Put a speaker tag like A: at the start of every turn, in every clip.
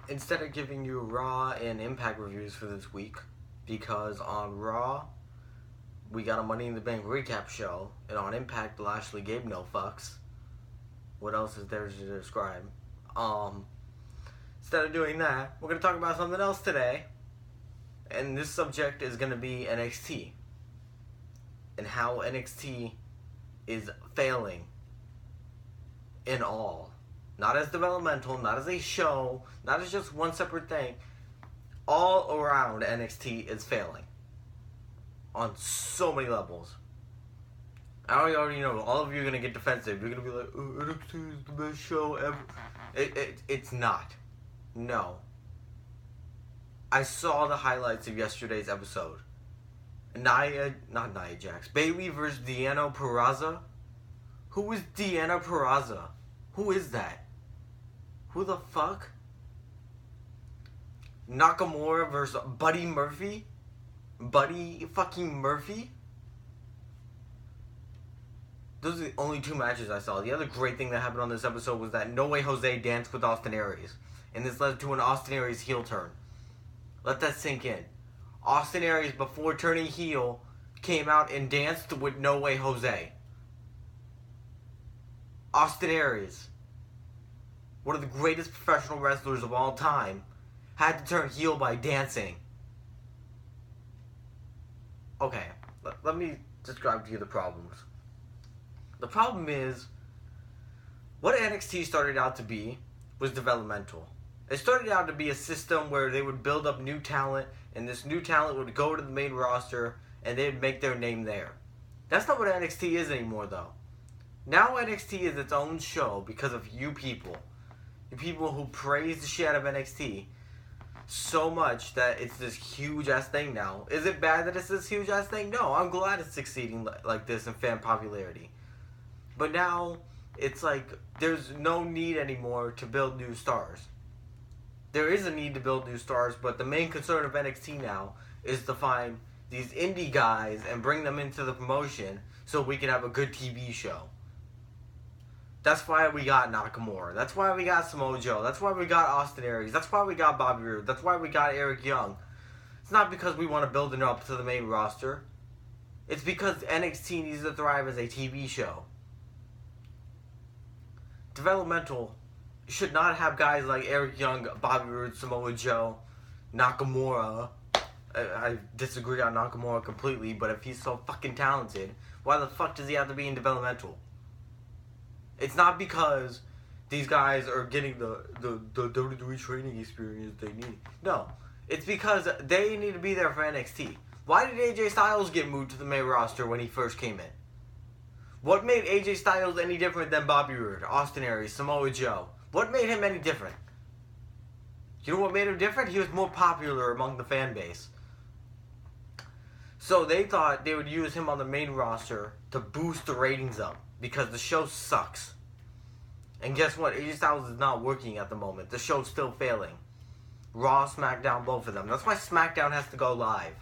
A: Instead of giving you Raw and Impact reviews for this week, because on Raw we got a Money in the Bank recap show, and on Impact Lashley gave no fucks. What else is there to describe? Instead of doing that, we're gonna talk about something else today, and this subject is gonna be NXT and how NXT is failing in all. Not as developmental, not as a show, not as just one separate thing. All around, NXT is failing. On so many levels. I already know, all of you are going to get defensive. You're going to be like, oh, NXT is the best show ever. It's not. No. I saw the highlights of yesterday's episode. Not Nia Jax. Bayley versus Deanna Purrazzo. Who is Deanna Purrazzo? Who is that? Who the fuck? Nakamura versus Buddy Murphy? Buddy fucking Murphy? Those are the only two matches I saw. The other great thing that happened on this episode was that No Way Jose danced with Austin Aries. And this led to an Austin Aries heel turn. Let that sink in. Austin Aries, before turning heel, came out and danced with No Way Jose. Austin Aries, one of the greatest professional wrestlers of all time, had to turn heel by dancing. Okay, let me describe to you the problems. The problem is, what NXT started out to be was developmental. It started out to be a system where they would build up new talent, and this new talent would go to the main roster, and they'd make their name there. That's not what NXT is anymore, though. Now NXT is its own show because of you people. You people who praise the shit out of NXT so much that it's this huge-ass thing now. Is it bad that it's this huge-ass thing? No, I'm glad it's succeeding like this in fan popularity. But now, it's like, there's no need anymore to build new stars. There is a need to build new stars, but the main concern of NXT now is to find these indie guys and bring them into the promotion so we can have a good TV show. That's why we got Nakamura. That's why we got Samoa Joe. That's why we got Austin Aries. That's why we got Bobby Roode. That's why we got Eric Young. It's not because we want to build it up to the main roster. It's because NXT needs to thrive as a TV show. Developmental should not have guys like Eric Young, Bobby Roode, Samoa Joe, Nakamura. I disagree on Nakamura completely, but if he's so fucking talented, why the fuck does he have to be in developmental? It's not because these guys are getting the WWE training experience they need. No. It's because they need to be there for NXT. Why did AJ Styles get moved to the main roster when he first came in? What made AJ Styles any different than Bobby Roode, Austin Aries, Samoa Joe? What made him any different? You know what made him different? He was more popular among the fan base. So they thought they would use him on the main roster to boost the ratings up. Because the show sucks. And guess what? AJ Styles is not working at the moment. The show's still failing. Raw, SmackDown, both of them. That's why SmackDown has to go live.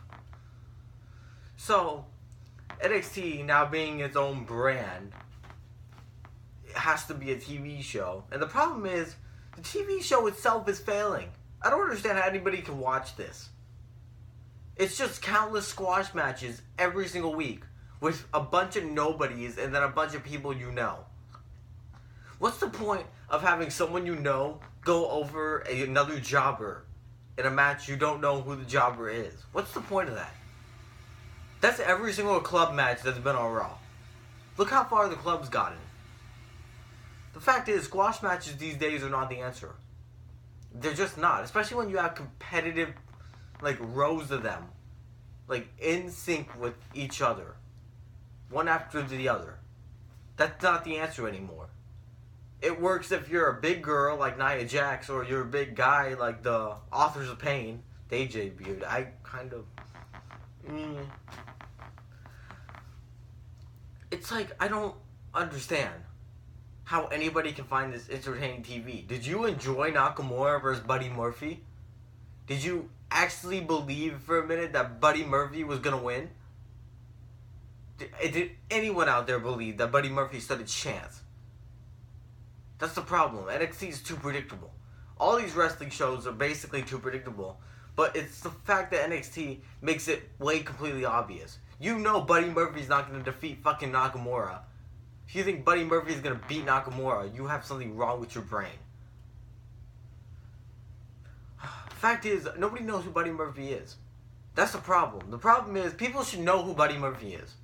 A: So, NXT now being its own brand, it has to be a TV show. And the problem is, the TV show itself is failing. I don't understand how anybody can watch this. It's just countless squash matches every single week. With a bunch of nobodies and then a bunch of people you know. What's the point of having someone you know go over another jobber in a match you don't know who the jobber is? What's the point of that? That's every single club match that's been on Raw. Look how far the club's gotten. The fact is, squash matches these days are not the answer. They're just not. Especially when you have competitive, like, rows of them. Like, in sync with each other. One after the other. That's not the answer anymore. It works if you're a big girl like Nia Jax or you're a big guy like the Authors of Pain. They debuted. I kind of... It's like, I don't understand how anybody can find this entertaining TV. Did you enjoy Nakamura versus Buddy Murphy? Did you actually believe for a minute that Buddy Murphy was going to win? Did anyone out there believe that Buddy Murphy stood a chance? That's the problem. NXT is too predictable. All these wrestling shows are basically too predictable. But it's the fact that NXT makes it way completely obvious. You know Buddy Murphy's not going to defeat fucking Nakamura. If you think Buddy Murphy is going to beat Nakamura, you have something wrong with your brain. Fact is, nobody knows who Buddy Murphy is. That's the problem. The problem is, people should know who Buddy Murphy is.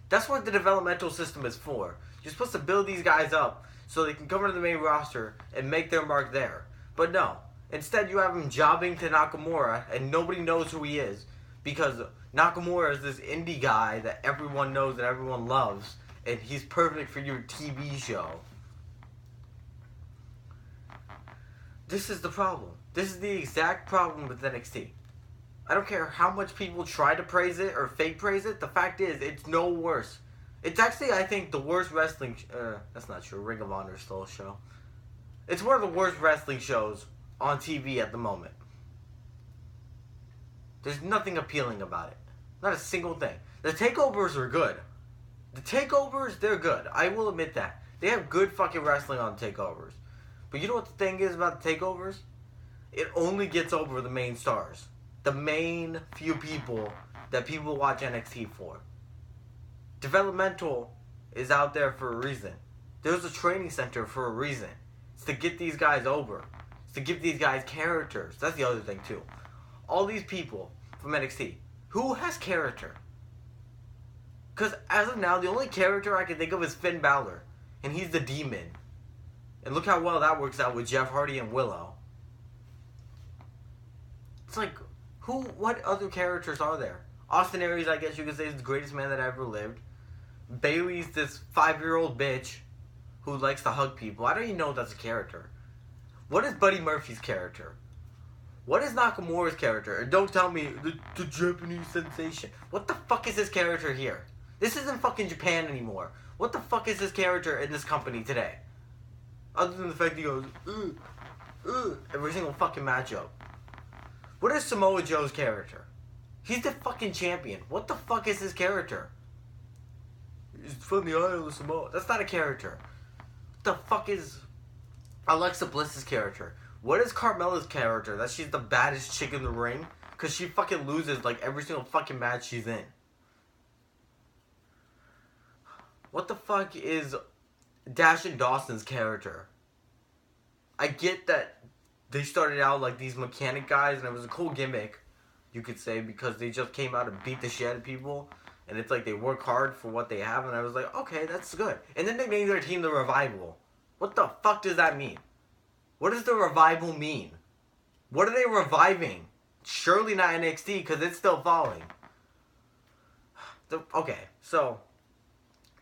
A: That's what the developmental system is for. You're supposed to build these guys up so they can come to the main roster and make their mark there. But no. Instead, you have him jobbing to Nakamura, and nobody knows who he is. Because Nakamura is this indie guy that everyone knows and everyone loves. And he's perfect for your TV show. This is the problem. This is the exact problem with NXT. I don't care how much people try to praise it or fake praise it. The fact is, it's no worse. It's actually, I think, the worst wrestling... that's not true. Ring of Honor is still a show. It's one of the worst wrestling shows on TV at the moment. There's nothing appealing about it. Not a single thing. The takeovers are good. The takeovers, they're good. I will admit that. They have good fucking wrestling on takeovers. But you know what the thing is about the takeovers? It only gets over the main stars. The main few people that people watch NXT for. Developmental is out there for a reason. There's a training center for a reason. It's to get these guys over. It's to give these guys characters. That's the other thing too. All these people from NXT, who has character? Because as of now, the only character I can think of is Finn Balor. And he's the demon. And look how well that works out with Jeff Hardy and Willow. It's like, what other characters are there? Austin Aries, I guess you could say, is the greatest man that ever lived. Bayley's this 5-year-old bitch who likes to hug people. I don't even know if that's a character. What is Buddy Murphy's character? What is Nakamura's character? And don't tell me the Japanese sensation. What the fuck is his character here? This isn't fucking Japan anymore. What the fuck is his character in this company today? Other than the fact he goes, every single fucking matchup. What is Samoa Joe's character? He's the fucking champion. What the fuck is his character? He's from the Isle of Samoa. That's not a character. What the fuck is Alexa Bliss's character? What is Carmella's character? That she's the baddest chick in the ring? Because she fucking loses like every single fucking match she's in. What the fuck is Dash and Dawson's character? I get that they started out like these mechanic guys and it was a cool gimmick, you could say, because they just came out and beat the shit out of people. And it's like they work hard for what they have, and I was like, okay, that's good. And then they named their team the Revival. What the fuck does that mean? What does the Revival mean? What are they reviving? Surely not NXT, because it's still falling. Okay, so,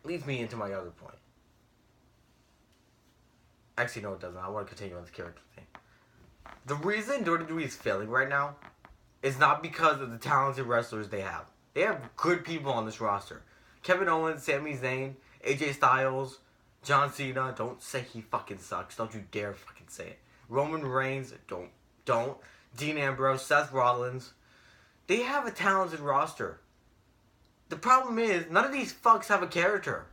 A: leads me into my other point. Actually, no, it doesn't. I want to continue on this character thing. The reason WWE is failing right now is not because of the talented wrestlers they have. They have good people on this roster. Kevin Owens, Sami Zayn, AJ Styles, John Cena. Don't say he fucking sucks. Don't you dare fucking say it. Roman Reigns. Don't. Dean Ambrose, Seth Rollins. They have a talented roster. The problem is, none of these fucks have a character.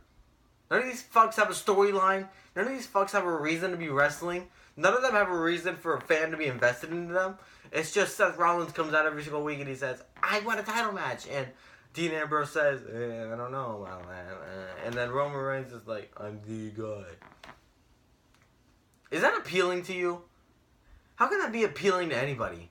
A: None of these fucks have a storyline. None of these fucks have a reason to be wrestling. None of them have a reason for a fan to be invested in them. It's just Seth Rollins comes out every single week and he says, I want a title match. And Dean Ambrose says, I don't know about that. And then Roman Reigns is like, I'm the guy. Is that appealing to you? How can that be appealing to anybody?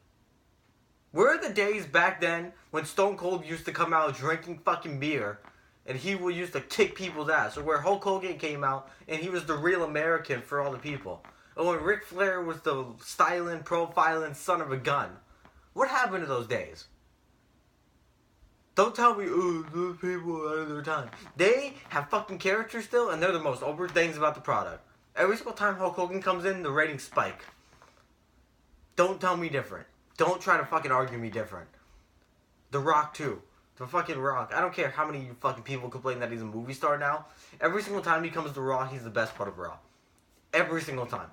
A: Where are the days back then when Stone Cold used to come out drinking fucking beer and he used to kick people's ass? Or where Hulk Hogan came out and he was the real American for all the people? Or when Ric Flair was the styling, profiling son of a gun. What happened to those days? Don't tell me, oh, those people are out of their time. They have fucking character still, and they're the most over things about the product. Every single time Hulk Hogan comes in, the ratings spike. Don't tell me different. Don't try to fucking argue me different. The Rock, too. The fucking Rock. I don't care how many fucking people complain that he's a movie star now. Every single time he comes to Raw, he's the best part of Raw. Every single time.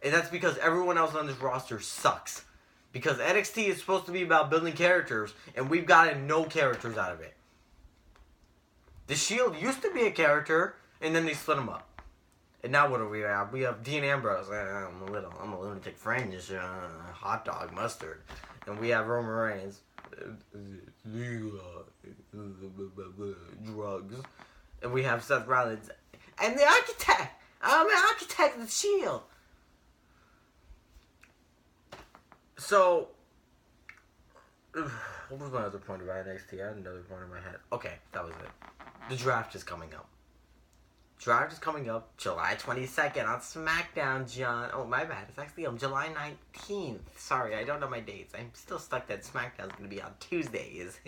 A: And that's because everyone else on this roster sucks. Because NXT is supposed to be about building characters, and we've gotten no characters out of it. The Shield used to be a character, and then they split them up. And now what do we have? We have Dean Ambrose. I'm a lunatic fringe. Hot dog mustard. And we have Roman Reigns. Drugs. And we have Seth Rollins. And the architect. I'm an architect of the Shield. So, what was my other point about NXT? I had another point in my head. Okay, that was it. The draft is coming up. Draft is coming up July 22nd on SmackDown, John. Oh, my bad. It's actually on July 19th. Sorry, I don't know my dates. I'm still stuck that SmackDown's going to be on Tuesdays.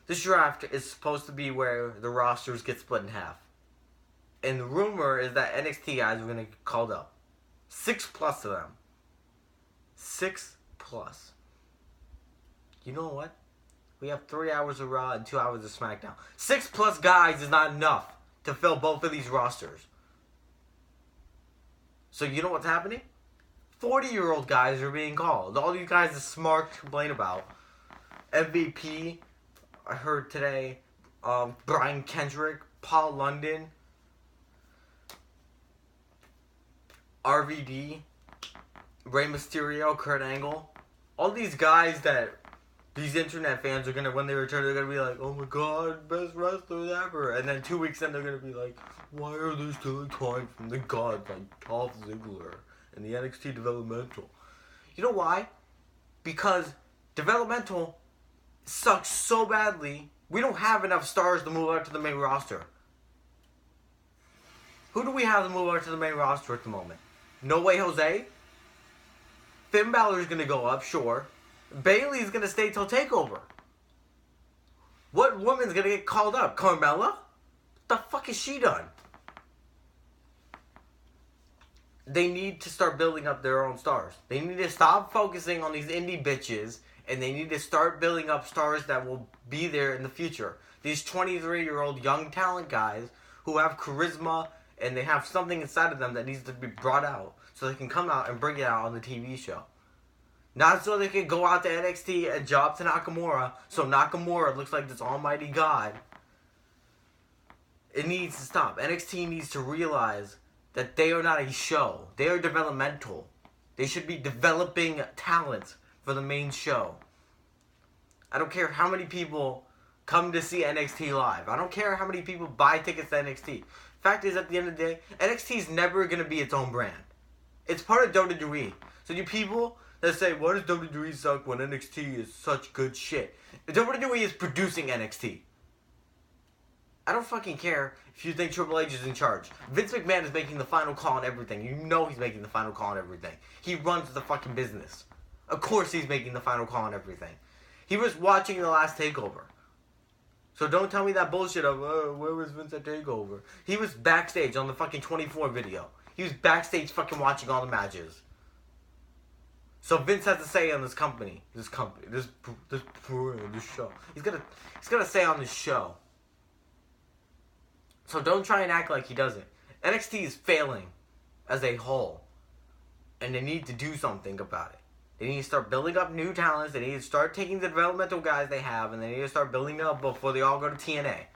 A: This draft is supposed to be where the rosters get split in half. And the rumor is that NXT guys are going to get called up. 6+ of them. 6+. You know what? We have 3 hours of Raw and 2 hours of SmackDown. 6+ guys is not enough to fill both of these rosters. So you know what's happening? 40-year-old guys are being called. All these guys are smart to complain about. MVP, I heard today, Brian Kendrick, Paul London, RVD, Rey Mysterio, Kurt Angle. All these guys that these internet fans are gonna, when they return, they're gonna be like, oh my god, best wrestlers ever. And then 2 weeks in, they're gonna be like, why are they stealing time from the gods like Dolph Ziggler and the NXT developmental? You know why? Because developmental sucks so badly, we don't have enough stars to move out to the main roster. Who do we have to move out to the main roster at the moment? No Way Jose? Finn Balor's gonna go up, sure. Bayley's gonna stay till TakeOver. What woman's gonna get called up? Carmella? What the fuck has she done? They need to start building up their own stars. They need to stop focusing on these indie bitches, and they need to start building up stars that will be there in the future. These 23-year-old young talent guys who have charisma and they have something inside of them that needs to be brought out so they can come out and bring it out on the TV show. Not so they can go out to NXT and job to Nakamura, so Nakamura looks like this almighty god. It needs to stop. NXT needs to realize that they are not a show. They are developmental. They should be developing talent for the main show. I don't care how many people come to see NXT live. I don't care how many people buy tickets to NXT. Fact is, at the end of the day, NXT is never going to be its own brand. It's part of WWE. So you people that say, why does WWE suck when NXT is such good shit? WWE is producing NXT. I don't fucking care if you think Triple H is in charge. Vince McMahon is making the final call on everything. You know he's making the final call on everything. He runs the fucking business. Of course he's making the final call on everything. He was watching the last TakeOver. So don't tell me that bullshit of, where was Vince at TakeOver? He was backstage on the fucking 24 video. He was backstage fucking watching all the matches. So Vince has to say on this show. He's gonna say on this show. So don't try and act like he doesn't. NXT is failing as a whole. And they need to do something about it. They need to start building up new talents. They need to start taking the developmental guys they have, and they need to start building them up before they all go to TNA.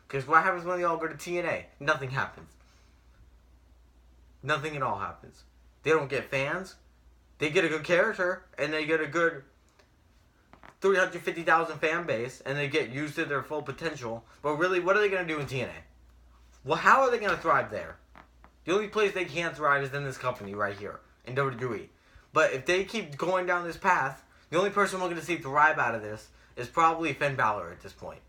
A: Because what happens when they all go to TNA? Nothing happens. Nothing at all happens. They don't get fans. They get a good character, and they get a good 350,000 fan base, and they get used to their full potential. But really, what are they going to do in TNA? Well, how are they going to thrive there? The only place they can't thrive is in this company right here, in WWE. But if they keep going down this path, the only person we're going to see thrive out of this is probably Finn Balor at this point.